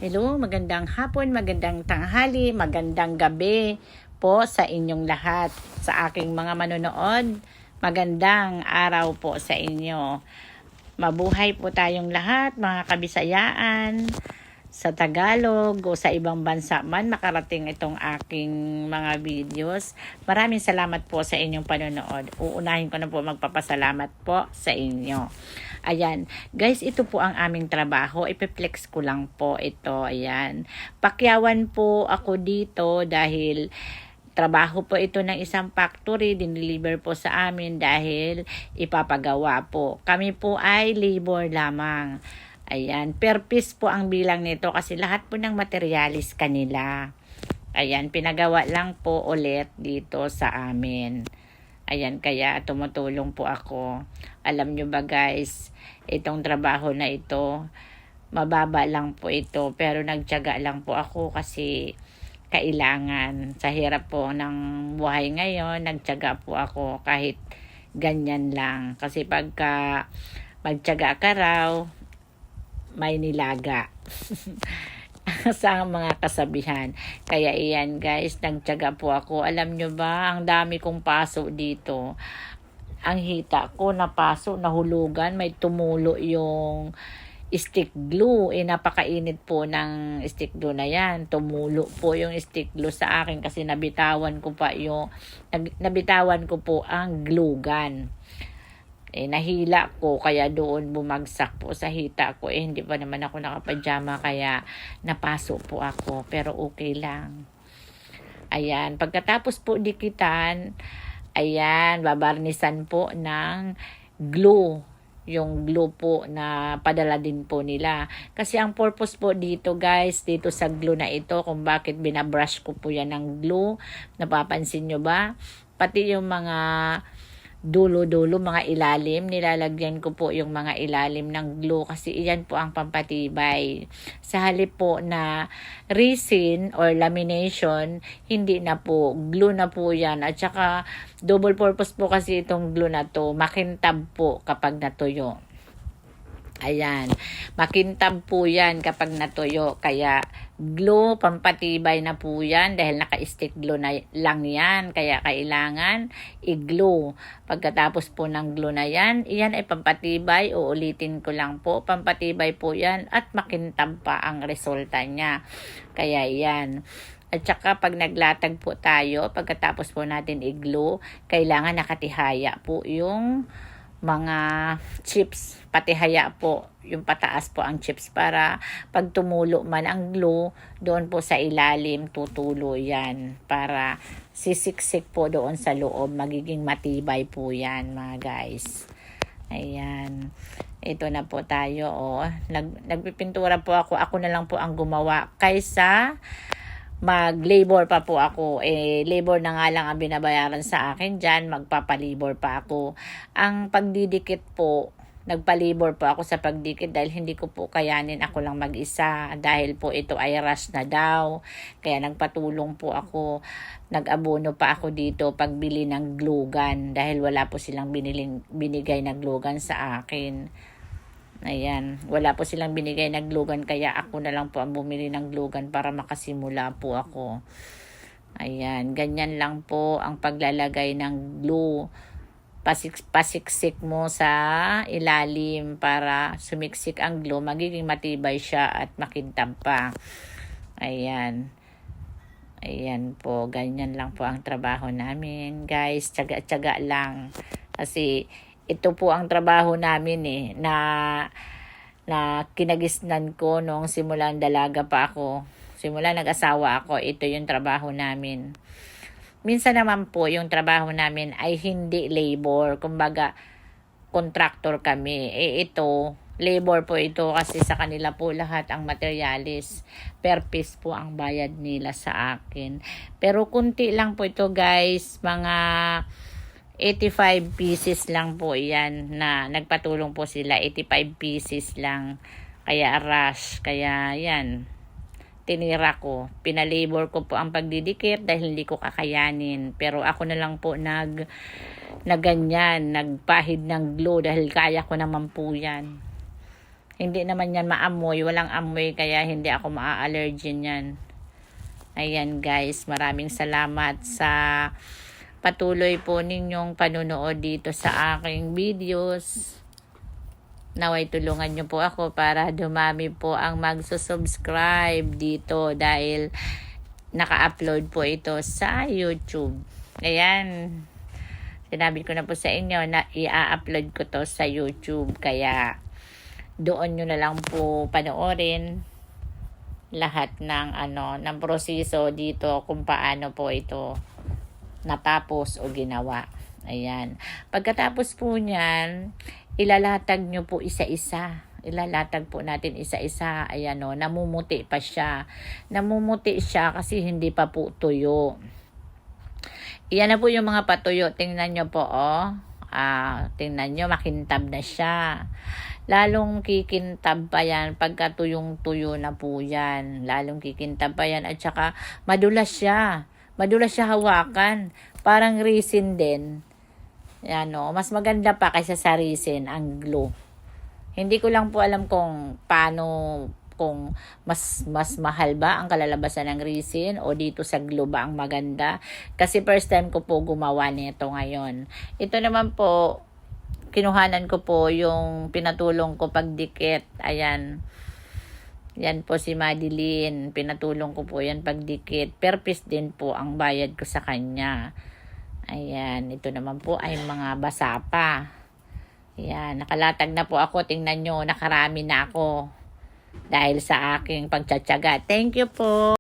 Hello, magandang hapon, magandang tanghali, magandang gabi po sa inyong lahat. Sa aking mga manonood, magandang araw po sa inyo. Mabuhay po tayong lahat, mga kabisayaan, sa Tagalog o sa ibang bansa man makarating itong aking mga videos. Maraming salamat po sa inyong panonood. Uunahin ko na po magpapasalamat po sa inyo. Ayan, guys, ito po ang aming trabaho. Ipiplex ko lang po ito. Ayan, pakyawan po ako dito dahil trabaho po ito ng isang factory, dineliver po sa amin dahil ipapagawa po. Kami po ay labor lamang. Ayan, per piece po ang bilang nito kasi lahat po ng materialis kanila. Ayan, pinagawa lang po ulit dito sa amin. Ayan, kaya tumutulong po ako. Alam nyo ba guys, itong trabaho na ito, mababa lang po ito pero nagtiyaga lang po ako kasi kailangan. Sa hirap po ng buhay ngayon, nagtiyaga po ako kahit ganyan lang. Kasi pagka magtiyaga ka raw, may nilaga. Sa mga kasabihan. Kaya iyan guys, nagtiyaga po ako. Alam nyo ba, ang dami kong paso dito. Ang hita ko na paso, nahulugan, may tumulo yung stick glue. Napakainit po ng stick glue na yan. Tumulo po yung stick glue sa akin kasi nabitawan ko po ang glue gun. Nahila ko kaya doon bumagsak po sa hita ko. Hindi pa naman ako nakapajama kaya napaso po ako. Pero okay lang. Ayan, pagkatapos po dikitan, ayan, babarnisan po ng glue. Yung glue po na padala din po nila. Kasi ang purpose po dito guys, dito sa glue na ito, kung bakit binabrush ko po yan ng glue, napapansin nyo ba? Pati yung mga dulo-dulo, mga ilalim, nilalagyan ko po yung mga ilalim ng glue kasi iyan po ang pampatibay. Sa halip po na resin or lamination, hindi na po, glue na po yan. At saka double purpose po kasi itong glue na to, makintab po kapag natuyo. Ayan, makintab po yan kapag natuyo. Kaya glue, pampatibay na po yan dahil naka-stick glue na lang yan. Kaya kailangan i-glue. Pagkatapos po ng glue na yan, iyan ay pampatibay. Uulitin ko lang po, pampatibay po yan at makintab pa ang resulta niya. Kaya yan. At saka pag naglatag po tayo, pagkatapos po natin i-glue, kailangan nakatihaya po yung mga chips, patihaya po, yung pataas po ang chips para pag tumulo man ang glue, doon po sa ilalim tutulo yan para sisiksik po doon sa loob, magiging matibay po yan mga guys. Ayan, ito na po tayo. Nagpipintura po ako na lang po ang gumawa kaysa mag-labor pa po ako. Labor na nga lang ang binabayaran sa akin dyan, magpapalibor pa ako. Ang pagdidikit po, nagpalibor po ako sa pagdikit dahil hindi ko po kayanin ako lang mag-isa dahil po ito ay rush na daw. Kaya nagpatulong po ako, nag-abono pa ako dito pagbili ng glue gun dahil wala po silang binigay na glue gun sa akin. Ayan, wala po silang binigay na glue gun kaya ako na lang po ang bumili ng glue gun para makasimula po ako. Ayan, ganyan lang po ang paglalagay ng glue. Pasiksik mo sa ilalim para sumiksik ang glue, magiging matibay siya at makintab pa. Ayan. Ayan po, ganyan lang po ang trabaho namin. Guys, tiyaga-tiyaga lang. Kasi ito po ang trabaho namin na kinagisnan ko nung simulan dalaga pa ako. Simula nag-asawa ako, ito yung trabaho namin. Minsan naman po yung trabaho namin ay hindi labor, kumbaga contractor kami. Ito, labor po ito kasi sa kanila po lahat ang materialis. Per piece po ang bayad nila sa akin. Pero kunti lang po ito guys, mga 85 pieces lang po yan na nagpatulong po sila, 85 pieces lang. Kaya rush, kaya yan. Tinira ko, pinalabor ko po ang pagdidikit dahil hindi ko kakayanin. Pero ako na lang po na ganyan, nagpahid ng glue dahil kaya ko naman po yan. Hindi naman yan maamoy, walang amoy, kaya hindi ako maa-allergy niyan. Ayan guys, maraming salamat sa patuloy po ninyong panunood dito sa aking videos. Naway tulungan nyo po ako para dumami po ang magsusubscribe dito dahil naka-upload po ito sa YouTube. Ayan, sinabi ko na po sa inyo na i-upload ko to sa YouTube, kaya doon nyo na lang po panoorin lahat ng ng proseso dito kung paano po ito natapos o ginawa. Ayan. Pagkatapos po niyan, ilalatag nyo po isa-isa. Ilalatag po natin isa-isa. Ayan o, namumuti pa siya. Namumuti siya kasi hindi pa po tuyo. Iyan na po yung mga patuyo. Tingnan nyo po, tingnan nyo, makintab na siya. Lalong kikintab pa yan pagka tuyong-tuyo na po yan. Lalong kikintab pa yan. At saka, madulas siya. Madulas siya hawakan. Parang resin din. Yan o, mas maganda pa kaysa sa resin, ang glue. Hindi ko lang po alam kung paano, kung mas mahal ba ang kalalabasan ng resin o dito sa glue ba ang maganda. Kasi first time ko po gumawa nito ngayon. Ito naman po, kinuhanan ko po yung pinatulong ko pagdikit. Ayan. Yan po si Madeline. Pinatulong ko po yan pagdikit. Per piece din po ang bayad ko sa kanya. Ayan. Ito naman po ay mga basa pa. Ayan. Nakalatag na po ako. Tingnan nyo. Nakarami na ako. Dahil sa aking pagtsatsaga. Thank you po.